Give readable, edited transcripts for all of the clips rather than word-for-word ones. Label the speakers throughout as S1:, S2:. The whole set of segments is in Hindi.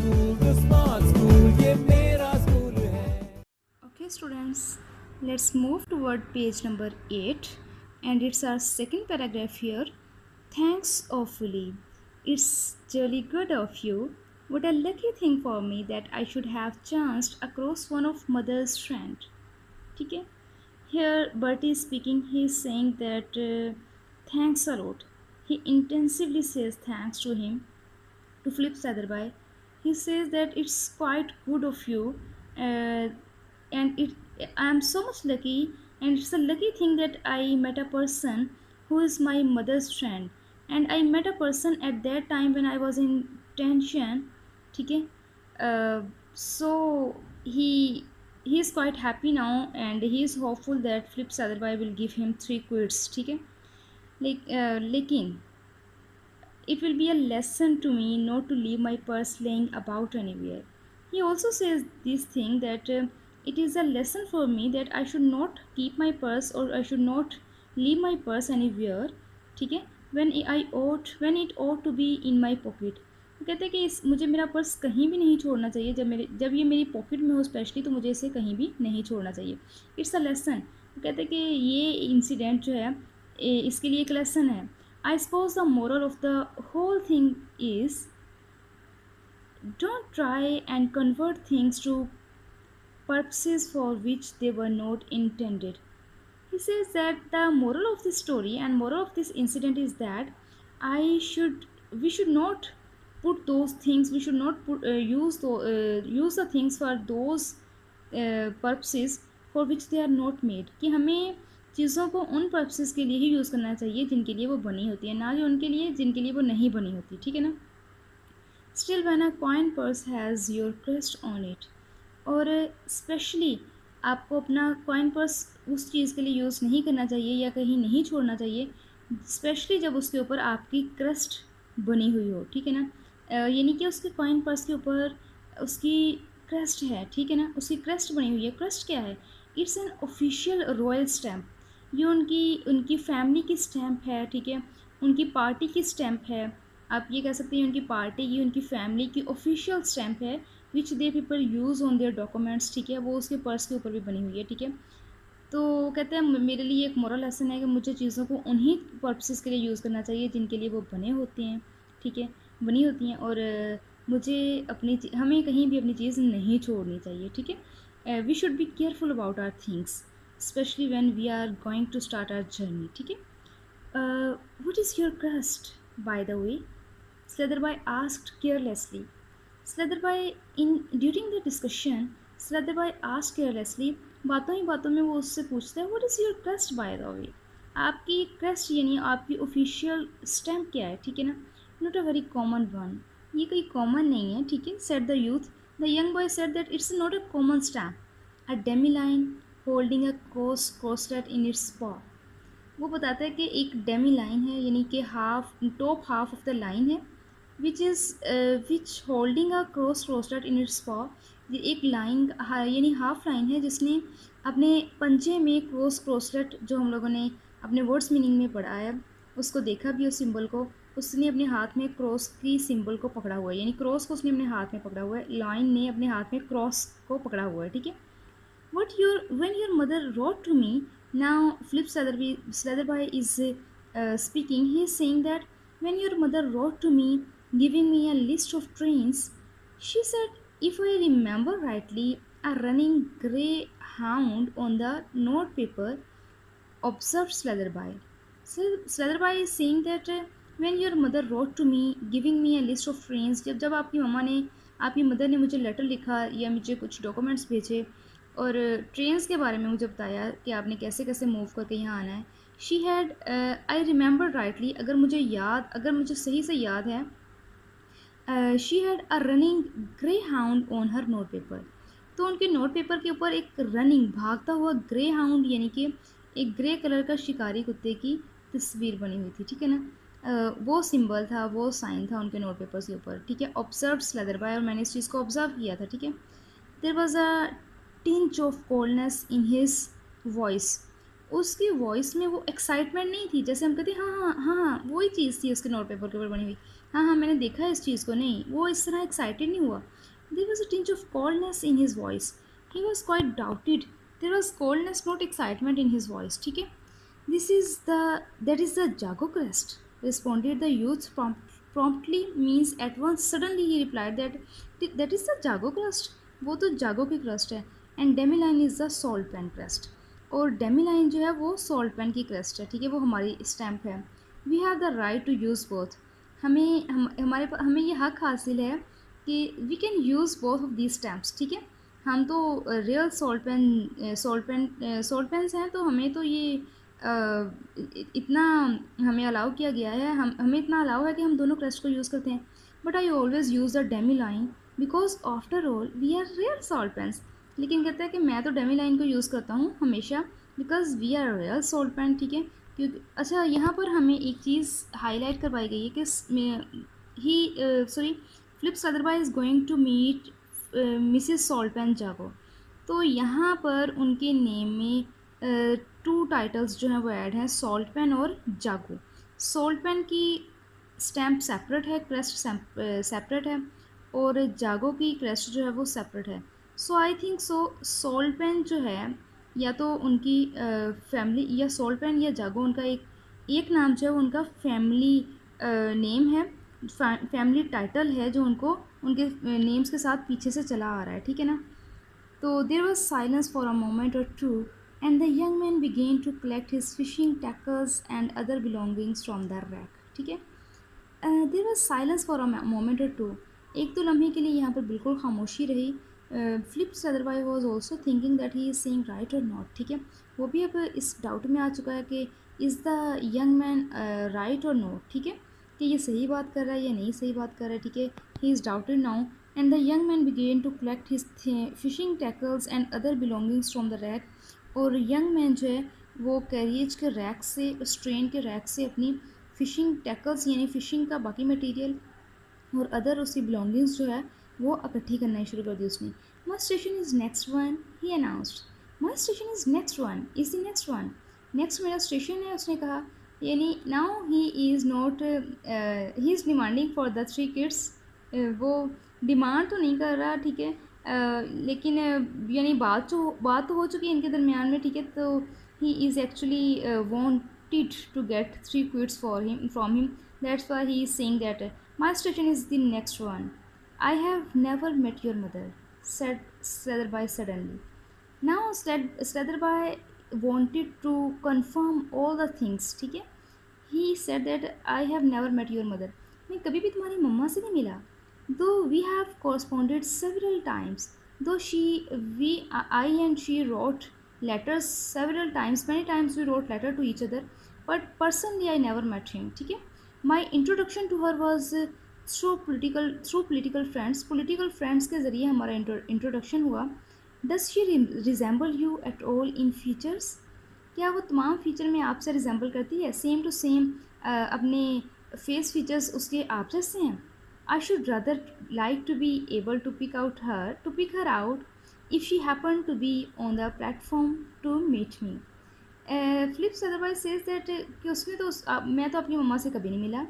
S1: स्कूल स्मार्ट स्कूल ये मेरा स्कूल है।
S2: Okay, students, let's move toward page number 8, and it's our second paragraph here. Thanks awfully. It's really good of you. What a lucky thing for me that I should have chanced across one of mother's friend. ठीक है. Here Bertie is speaking. He is saying that thanks a lot. He intensively says thanks to him, to Philip Satherby. He says that it's quite good of you, uh, and I am so much lucky, and it's a lucky thing that I met a person who is my mother's friend, and I met a person at that time when I was in tension. ठीक है. So he he is quite happy now, and he is hopeful that Philip Satherby will give him 3 quits. ठीक है. लेकिन it will be a lesson to me not to leave my purse laying about anywhere. He also says this thing that it is a lesson for me that I should not keep my purse, or I should not leave my purse anywhere. ठीक है. When it ought to be in my pocket. वो कहते हैं कि मुझे मेरा पर्स कहीं भी नहीं छोड़ना चाहिए, जब ये मेरी पॉकेट में हो स्पेशली, तो मुझे इसे कहीं भी नहीं छोड़ना चाहिए. It's a lesson. वो कहते हैं कि ये इंसिडेंट जो है, इसके लिए एक लेसन है. I suppose the moral of the whole thing is, don't try and convert things to purposes for which they were not intended. He says that the moral of this story and moral of this incident is that I should we should not put those things, we should not use the things for those purposes for which they are not made. कि हमें चीज़ों को उन पर्पसेस के लिए ही यूज़ करना चाहिए जिनके लिए वो बनी होती है, ना कि उनके लिए जिनके लिए वो नहीं बनी होती. ठीक है ना. Still when a coin purse has your crest on it, और स्पेशली आपको अपना कॉइन पर्स उस चीज़ के लिए यूज़ नहीं करना चाहिए या कहीं नहीं छोड़ना चाहिए, स्पेशली जब उसके ऊपर आपकी क्रस्ट बनी हुई हो. ठीक है ना. यानी कि उसके कॉइन पर्स के ऊपर उसकी क्रस्ट है. ठीक है ना. उसकी क्रस्ट बनी हुई है. क्रस्ट क्या है? It's an official royal stamp. ये उनकी उनकी फैमिली की स्टैम्प है. ठीक है. उनकी पार्टी की स्टैम्प है. आप ये कह सकते हैं उनकी पार्टी की, उनकी फैमिली की ऑफिशियल स्टैम्प है, which they people use on their documents. ठीक है. वो उसके पर्स के ऊपर भी बनी हुई है. ठीक है. तो कहते हैं मेरे लिए एक मोरल लेसन है कि मुझे चीज़ों को उन्हीं पर्पसेस के लिए यूज़ करना चाहिए जिनके लिए वो बने होते हैं. ठीक है. बनी होती हैं. और मुझे हमें कहीं भी अपनी चीज़ नहीं छोड़नी चाहिए. ठीक है. We should be careful about our things, especially when we are going to start our journey. ठीक है. What is your crust by the way? Slatherby asked carelessly. Slatherby, during the discussion, Slatherby asked carelessly. बातों ही बातों में वो उससे पूछता है, What is your crest by the way? आपकी crest यानी आपकी official stamp क्या है. ठीक है ना. Not a very common one. ये कोई common नहीं है. ठीक है. Said the youth. The young boy said that it's not a common stamp. A demi-line holding a crosslet in its paw. वो बताता है कि एक डेमी लाइन है, यानी कि top half of the line है, which holding a cross roasted in its paw. ये एक लाइन यानी हाफ लाइन है जिसने अपने पंजे में क्रोसलेट, जो हम लोगों ने अपने वर्ड्स मीनिंग में पढ़ा है, उसको देखा भी उस सिंबल को. उसने अपने हाथ में क्रॉस की सिंबल को पकड़ा हुआ है, यानी क्रॉस को उसने अपने हाथ में पकड़ा हुआ है, लाइन ने अपने हाथ में क्रॉस को पकड़ा हुआ है. ठीक है. When your mother wrote to me, now Philip Slatherby is speaking. He is saying that when your mother wrote to me, giving me a list of trains, she said, if I remember rightly, a running grey hound on the note paper, observed Slatherby. So Slatherby is saying that when your mother wrote to me, giving me a list of trains, जब आपकी मदर ने मुझे लेटर लिखा या मुझे कुछ डॉक्यूमेंट्स भेजे और ट्रेन्स के बारे में मुझे बताया कि आपने कैसे कैसे मूव करके यहाँ आना है. She had, I remember rightly, अगर मुझे सही से याद है, she had a running grey hound on her note paper. तो उनके नोट पेपर के ऊपर एक रनिंग भागता हुआ ग्रे हाउंड, यानी कि एक ग्रे कलर का शिकारी कुत्ते की तस्वीर बनी हुई थी. ठीक है ना. वो सिंबल था, वो साइन था उनके नोट पेपर्स के ऊपर. ठीक है. ऑब्जर्व स्लेदरबाय, और मैंने इस चीज़ को ऑब्जर्व किया था. ठीक है. There was a tinge of coldness in his voice. उसकी वॉइस में वो एक्साइटमेंट नहीं थी, जैसे हम कहते हैं हाँ हाँ हाँ हाँ, वही चीज़ थी उसके नोट पेपर के ऊपर बनी हुई. हाँ हाँ, मैंने देखा है इस चीज़ को। नहीं, वो इस तरह एक्साइटेड नहीं हुआ। There was a tinge of coldness in his voice, he was quite doubted. There was coldness, not excitement in his voice, ठीक है। This is the that is the Jago crest, responded the youth promptly, means at once. Suddenly he replied that is the Jago crest. वो तो जागो की क्रस्ट है। And Demiline is the salt pen crust. और डेमीलाइन जो है वो सॉल्ट पेन की क्रस्ट है, ठीक है, वो हमारी स्टैम्प है। We have the right to use both. हमें ये हक हासिल है कि we can use both of these stamps, ठीक है। हम तो रियल सॉल्ट पेन्स हैं, तो हमें तो ये इतना हमें अलाउ किया गया है, हमें इतना अलाउ है कि हम दोनों क्रस्ट को यूज़ करते हैं। But I always use the demi line because after all we are real salt pens. लेकिन कहता है कि मैं तो डेमी लाइन को यूज़ करता हूँ हमेशा, because we are real salt pen, ठीक है। क्योंकि अच्छा, यहाँ पर हमें एक चीज़ हाईलाइट करवाई गई है कि Philip Sutherby is going to meet Mrs salt pen Jago. तो यहाँ पर उनके नेम में टू टाइटल्स जो हैं वो ऐड हैं, सॉल्ट पेन और जागो। सॉल्ट पेन की स्टैम्प सेपरेट है, क्रेस्ट सेपरेट है, और जागो की क्रेस्ट जो है वो सेपरेट है। So I think so salt pen जो है, या तो उनकी फैमिली, या सॉल्ट पेन या जागो, उनका एक नाम जो है वो उनका फैमिली नेम है, फैमिली टाइटल है, जो उनको उनके नेम्स के साथ पीछे से चला आ रहा है, ठीक है ना। So there was silence for a moment or two, and the young man began to collect his fishing tackles and other belongings from the rack. ठीक है। There was silence for a moment और टू। एक तो लम्हे के लिए यहाँ पर बिल्कुल खामोशी रही। Philip Sutherby was also thinking that he is saying right or not, ठीक है। वो भी अब इस डाउट में आ चुका है कि is the young man right or not, ठीक है, कि ये सही बात कर रहा है या नहीं सही बात कर रहा है, ठीक है। He is doubted now, and the young man began to collect his fishing tackles and other belongings from the rack. और यंग मैन जो है वो कैरियज के रैक से, स्ट्रेन के रैक से अपनी फ़िशिंग टैकल्स यानी फ़िशिंग का बाकी मटेरियल और अदर उसकी बिलोंगिंग्स जो है वो इकट्ठी करना शुरू कर दी उसने। My station is next one, he announced. My station is next one, is the next one. Next मेरा स्टेशन है, उसने कहा। यानी now he is not, he is demanding for the three kids. वो डिमांड तो नहीं कर रहा, ठीक है, लेकिन यानी बात तो हो चुकी है इनके दरमियान में, ठीक है। तो he is actually wanted to get three quid from him. That's why he is saying that my station is the next one. I have never met your mother, said Slatherby suddenly. Now Slatherby wanted to confirm all the things, ठीक है। He said that I have never met your mother. मैं कभी भी तुम्हारी मम्मा से नहीं मिला। Though we have corresponded several times, though I and she wrote letters several times, many times we wrote letter to each other, but personally I never met him, ठीक है। My introduction to her was through political friends. Political friends के ज़रिए हमारा introduction हुआ। Does she resemble you at all in features? क्या वो तमाम फीचर में आपसे रिजेंबल करती है, सेम टू सेम अपने फेस फीचर्स उसके आप जैसे हैं? I should rather like to be able to pick her out if she happen to be on the platform to meet me. Flip otherwise says that कि उसने तो मैं तो अपनी मम्मा से कभी नहीं मिला,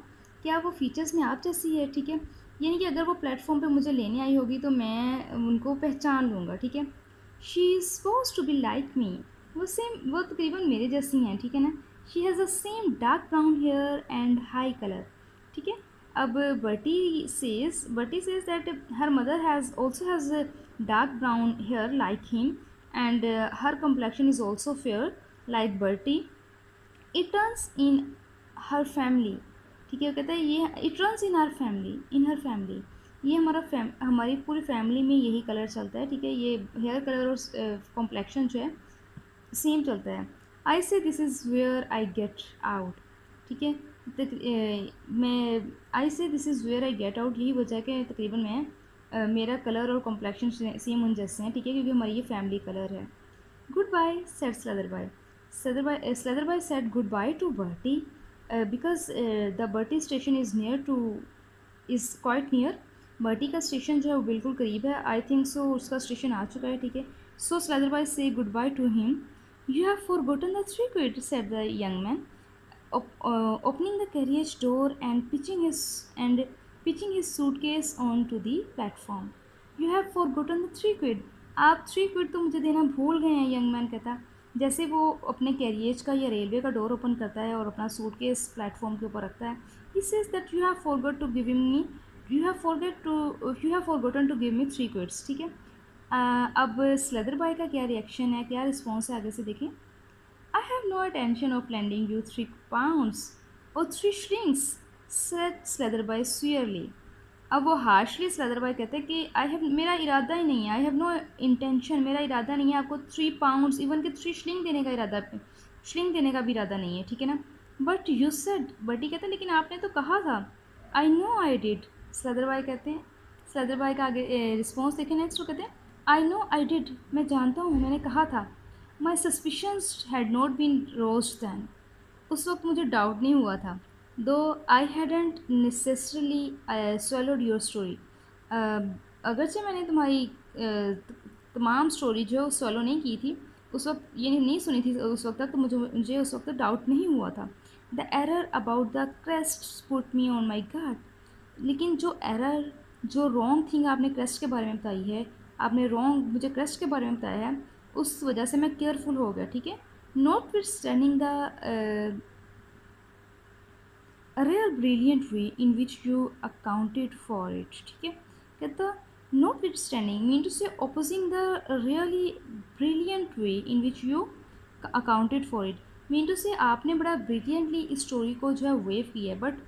S2: क्या वो फीचर्स में आप जैसी है, ठीक है। यानी कि अगर वो प्लेटफॉर्म पे मुझे लेने आई होगी तो मैं उनको पहचान लूँगा, ठीक है। She is suppose to be like me, वो तकरीबन मेरे जैसी हैं, ठीक है ना। She has the same dark brown hair and high colour, ठीक है। अब Bertie says that her mother has dark brown hair like him, and her complexion is also fair like Bertie. It runs in her family, ठीक है। वो कहता है ये it runs in her family, ये हमारी पूरी फैमिली में यही कलर चलता है, ठीक है। ये हेयर कलर और कॉम्प्लेक्शन जो है सेम चलता है। I say this is where I get out, ठीक है। मैं I say this is where I get out, यही वजह है कि तकरीबन मेरा कलर और कॉम्प्लेक्शन सेम उन जैसे हैं, ठीक है, क्योंकि हमारी ये फैमिली कलर है। Goodbye, said Slatherby. Slatherby said goodbye to Bertie because the Bertie station is quite near. Bertie का स्टेशन जो है वो बिल्कुल करीब है। आई थिंक सो उसका स्टेशन आ चुका है, ठीक है। सो Slatherby say goodbye to him. You have forgotten the 3 quid, said the young man. opening the carriage door and pitching his suitcase onto the platform. You have forgotten the 3 quid. आप 3 क्विड तो मुझे देना भूल गए हैं, यंग मैन कहता। जैसे वो अपने कैरियज का या रेलवे का डोर ओपन करता है और अपना सूटकेस प्लेटफॉर्म के ऊपर रखता है। He says that you have forgot to give me you have forgotten to give me 3 quids. ठीक है। अब स्लेदर बॉय का क्या रिएक्शन है, क्या रिस्पॉन्स है, आगे से देखें। I have no intention of lending you 3 pounds or 3 shillings, said Slatherby severely. अब वो हार्शली स्लेदरबॉय कहते हैं कि आई हैव मेरा इरादा ही नहीं है, आई हैव नो इंटेंशन, मेरा इरादा नहीं है आपको 3 पाउंड्स इवन के 3 शिलिंग देने का इरादा, शिलिंग देने का भी इरादा नहीं है, ठीक है ना। But you said, but he कहते हैं लेकिन आपने तो कहा था। आई नो आई डिड, स्लेदरबॉय कहते हैं। स्लेदरबॉय का आगे रिस्पॉन्स देखें नेक्स्ट, वो कहते हैं आई नो आई डिड, मैं जानता हूँ, मैंने कहा था। My suspicions had not been roused then, उस वक्त मुझे डाउट नहीं हुआ था। Though I hadn't necessarily swallowed your story, अगरचे मैंने तुम्हारी तमाम स्टोरी जो swallow नहीं की थी उस वक्त, ये नहीं सुनी थी उस वक्त तक, तो मुझे उस वक्त डाउट नहीं हुआ था। The error about the crest put me on my guard, लेकिन जो एरर, जो रॉन्ग थिंग आपने क्रेस्ट के बारे में बताई है, आपने रॉन्ग मुझे क्रेस्ट के बारे में बताया है, उस वजह से मैं केयरफुल हो गया। ठीक है। Not with standing the a real brilliant way in which you accounted for it। ठीक है। कहता notwithstanding mean to say opposing the really brilliant way in which you accounted for it, mean to say आपने बड़ा brilliantly इस स्टोरी को जो है वेव किया है, but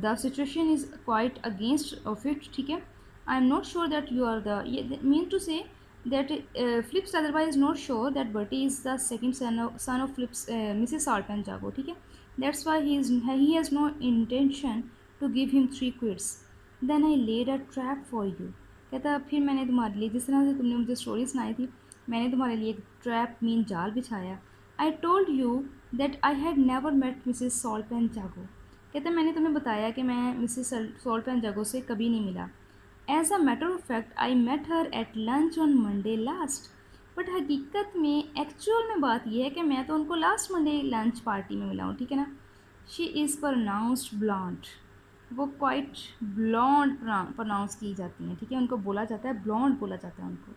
S2: the situation is quite against of it. ठीक है। I am not sure that you are the mean to say that Phillips otherwise not sure that Bertie is the second son of Phillips Mrs. Salpenjago। ठीक है। That's why he has no intention to give him 3 quid। Then I laid a trap for you। कहता फिर मैंने तुम्हारे लिए, जिस तरह से तुमने मुझे स्टोरी सुनाई थी, मैंने तुम्हारे लिए एक ट्रैप मीन जाल बिछाया। I told you that I had never met Mrs Salpenjago. कहता मैंने तुम्हें बताया कि मैं मिसेस सॉल्पेनजागो से कभी नहीं मिला। As a matter of fact I met her at lunch on Monday last, but हकीकत में एक्चुअल में बात यह है कि मैं तो उनको लास्ट मंडे लंच पार्टी में मिला हूँ। ठीक है ना। शी इज़ प्रोनाउंस्ड ब्लॉन्ड, वो क्वाइट ब्लॉन्ड प्रोनाउंस की जाती हैं। ठीक है। उनको बोला जाता है ब्लॉन्ड, बोला जाता है उनको।